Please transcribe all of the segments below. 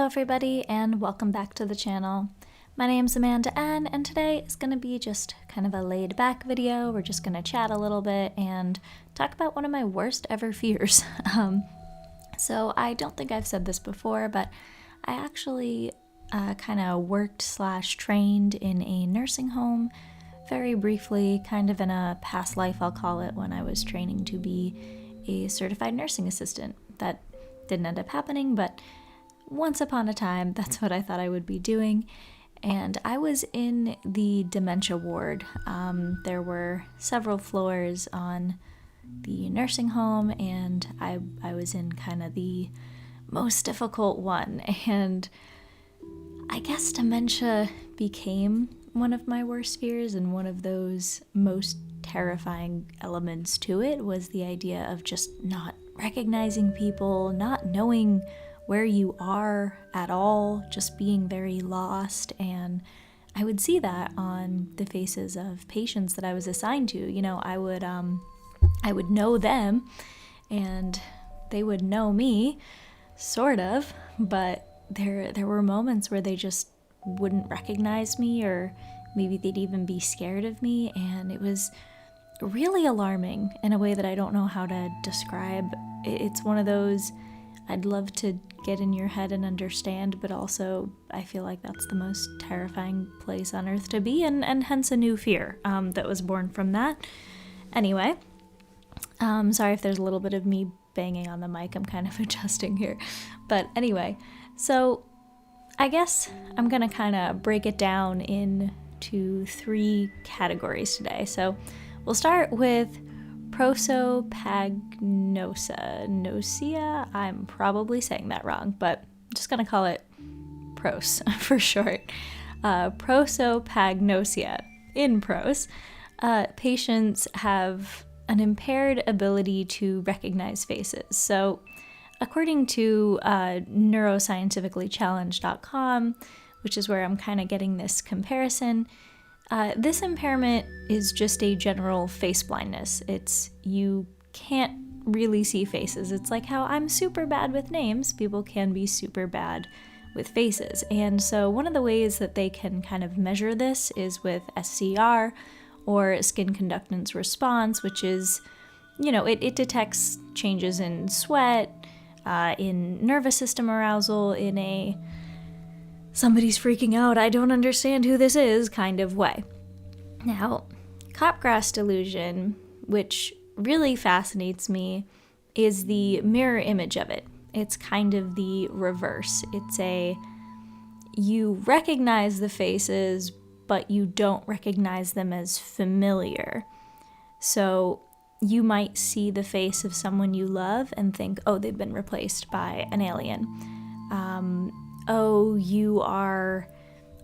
everybody, and welcome back to the channel. My name's Amanda N, and today is going to be just kind of a laid back video. We're just going to chat a little bit and talk about one of my worst ever fears. So I don't think I've said this before, but I actually kind of worked/trained in a nursing home very briefly, kind of in a past life, I'll call it, when I was training to be a certified nursing assistant. That didn't end up happening, but once upon a time, that's what I thought I would be doing. And I was in the dementia ward. There were several floors on the nursing home, and I was in kind of the most difficult one. And I guess dementia became one of my worst fears, and one of those most terrifying elements to it was the idea of just not recognizing people, not knowing where you are at all, just being very lost. And I would see that on the faces of patients that I was assigned to. You know, I would know them and they would know me, sort of, but there were moments where they just wouldn't recognize me, or maybe they'd even be scared of me, and it was really alarming in a way that I don't know how to describe. It's one of those I'd love to get in your head and understand, but also I feel like that's the most terrifying place on earth to be, and hence a new fear that was born from that. Anyway, sorry if there's a little bit of me banging on the mic, I'm kind of adjusting here. But anyway, so I guess I'm gonna kind of break it down into 3 categories today. So we'll start with Prosopagnosia. I'm probably saying that wrong, but I'm just gonna call it Pros for short. Prosopagnosia. In Pros, patients have an impaired ability to recognize faces. So according to neuroscientificallychallenged.com, which is where I'm kind of getting this comparison, this impairment is just a general face blindness. It's you can't really see faces. It's like how I'm super bad with names, people can be super bad with faces. And so one of the ways that they can kind of measure this is with SCR, or skin conductance response, which is, you know, it detects changes in sweat, in nervous system arousal, in a somebody's freaking out, I don't understand who this is kind of way. Now, Cotard's delusion, which really fascinates me, is the mirror image of it. It's kind of the reverse. It's you recognize the faces, but you don't recognize them as familiar. So you might see the face of someone you love and think, oh, they've been replaced by an alien. Oh, you are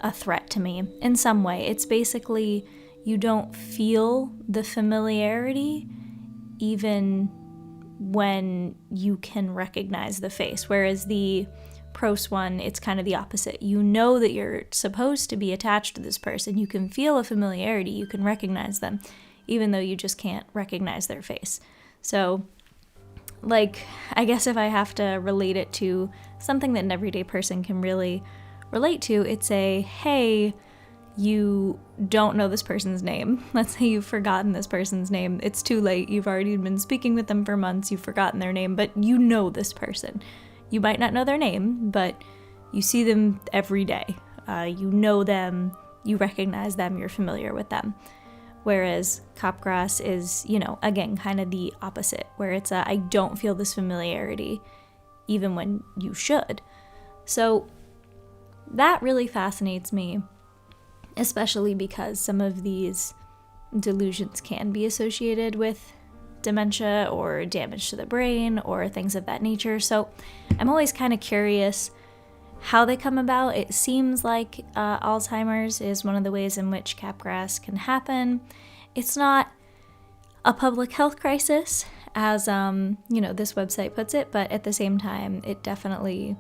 a threat to me in some way. It's basically you don't feel the familiarity even when you can recognize the face. Whereas the Pros one, it's kind of the opposite. You know that you're supposed to be attached to this person. You can feel a familiarity. You can recognize them, even though you just can't recognize their face. So, like, I guess if I have to relate it to something that an everyday person can really relate to, it's hey, you don't know this person's name. Let's say you've forgotten this person's name. It's too late. You've already been speaking with them for months. You've forgotten their name, but you know this person. You might not know their name, but you see them every day. You know them. You recognize them. You're familiar with them. Whereas Cotard is, you know, again, kind of the opposite, where it's I don't feel this familiarity even when you should. So that really fascinates me, especially because some of these delusions can be associated with dementia or damage to the brain or things of that nature. So I'm always kind of curious how they come about. It seems like Alzheimer's is one of the ways in which Capgras can happen. It's not a public health crisis, as you know, this website puts it, but at the same time, it definitely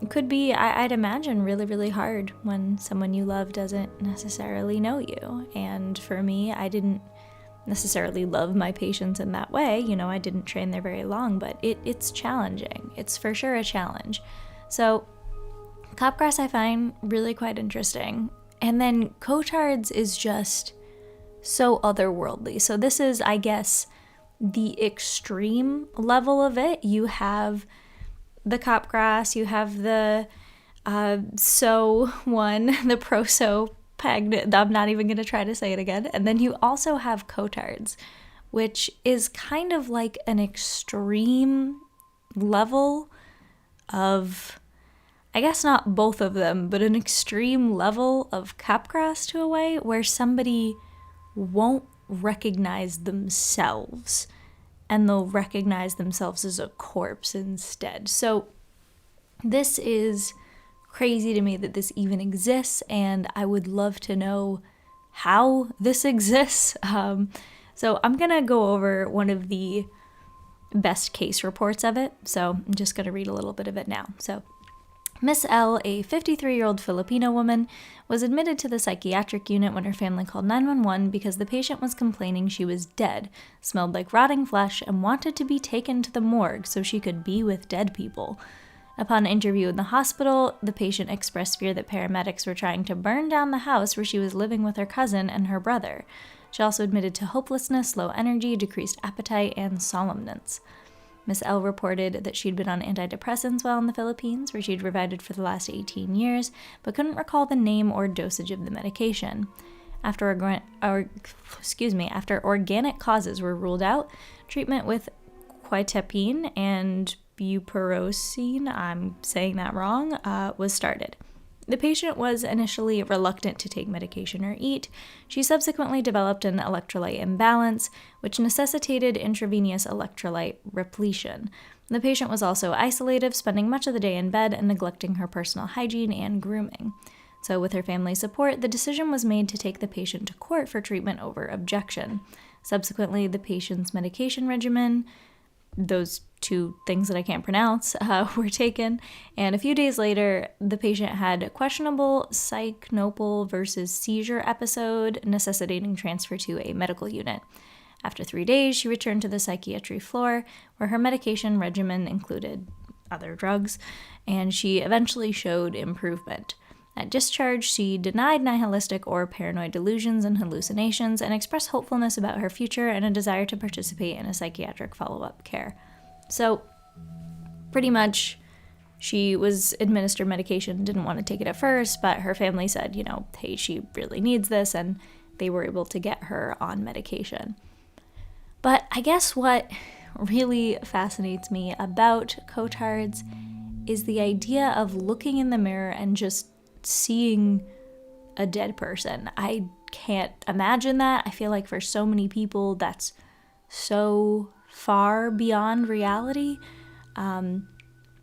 could be, I'd imagine, really, really hard when someone you love doesn't necessarily know you. And for me, I didn't necessarily love my patients in that way. You know, I didn't train there very long, but it's challenging. It's for sure a challenge. So Copgrass I find really quite interesting. And then Cotard's is just so otherworldly. So this is, I guess, the extreme level of it. You have the copgrass, you have the the prosopagnosia, I'm not even going to try to say it again. And then you also have Cotard's, which is kind of like an extreme level of, I guess not both of them, but an extreme level of copgrass to a way where somebody won't recognize themselves and they'll recognize themselves as a corpse instead. So this is crazy to me that this even exists, and I would love to know how this exists. So I'm gonna go over one of the best case reports of it. So I'm just gonna read a little bit of it now. So Miss L, a 53-year-old Filipino woman, was admitted to the psychiatric unit when her family called 911 because the patient was complaining she was dead, smelled like rotting flesh, and wanted to be taken to the morgue so she could be with dead people. Upon interview in the hospital, the patient expressed fear that paramedics were trying to burn down the house where she was living with her cousin and her brother. She also admitted to hopelessness, low energy, decreased appetite, and somnolence. Miss L reported that she'd been on antidepressants while in the Philippines, where she'd resided for the last 18 years, but couldn't recall the name or dosage of the medication. After organic causes were ruled out, treatment with quetiapine and buprenorphine, I'm saying that wrong, was started. The patient was initially reluctant to take medication or eat. She subsequently developed an electrolyte imbalance, which necessitated intravenous electrolyte repletion. The patient was also isolative, spending much of the day in bed and neglecting her personal hygiene and grooming. So with her family's support, the decision was made to take the patient to court for treatment over objection. Subsequently, the patient's medication regimen, those two things that I can't pronounce, were taken, and a few days later, the patient had a questionable syncope versus seizure episode, necessitating transfer to a medical unit. After 3 days, she returned to the psychiatry floor, where her medication regimen included other drugs, and she eventually showed improvement. At discharge, she denied nihilistic or paranoid delusions and hallucinations and expressed hopefulness about her future and a desire to participate in a psychiatric follow-up care. So, pretty much, she was administered medication, didn't want to take it at first, but her family said, hey, she really needs this, and they were able to get her on medication. But I guess what really fascinates me about Cotard's is the idea of looking in the mirror and just seeing a dead person. I can't imagine that. I feel like for so many people that's so far beyond reality.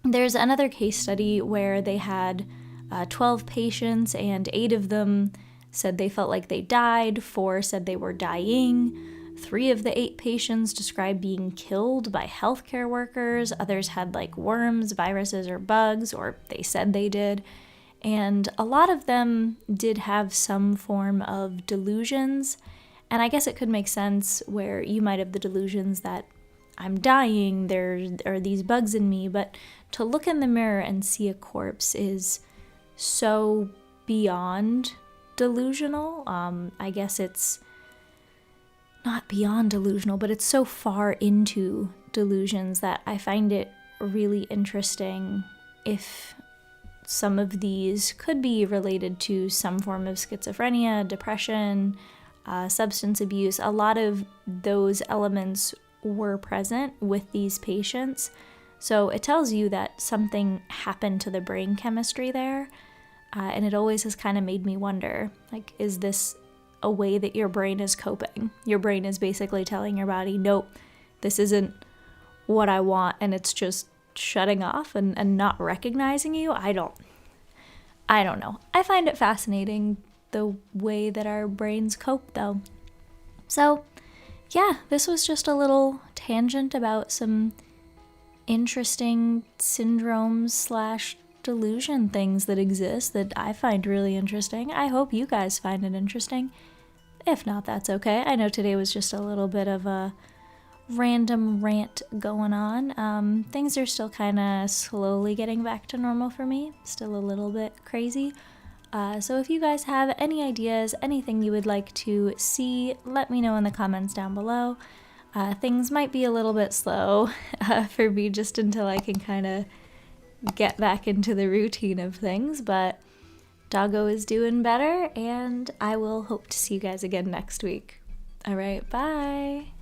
There's another case study where they had 12 patients and 8 of them said they felt like they died, 4 said they were dying, 3 of the 8 patients described being killed by healthcare workers, others had like worms, viruses, or bugs, or they said they did. And a lot of them did have some form of delusions. And I guess it could make sense where you might have the delusions that I'm dying, there are these bugs in me, but to look in the mirror and see a corpse is so beyond delusional. I guess it's not beyond delusional, but it's so far into delusions that I find it really interesting if some of these could be related to some form of schizophrenia, depression, substance abuse. A lot of those elements were present with these patients. So it tells you that something happened to the brain chemistry there. And it always has kind of made me wonder, like, is this a way that your brain is coping? Your brain is basically telling your body, nope, this isn't what I want, and it's just shutting off and not recognizing you. I don't know. I find it fascinating the way that our brains cope, though. So yeah, this was just a little tangent about some interesting syndromes / delusion things that exist that I find really interesting. I hope you guys find it interesting. If not, that's okay. I know today was just a little bit of a random rant going on. Things are still kind of slowly getting back to normal for me, still a little bit crazy. So if you guys have any ideas, anything you would like to see, let me know in the comments down below. Things might be a little bit slow for me just until I can kind of get back into the routine of things, but Doggo is doing better, and I will hope to see you guys again next week. All right, bye!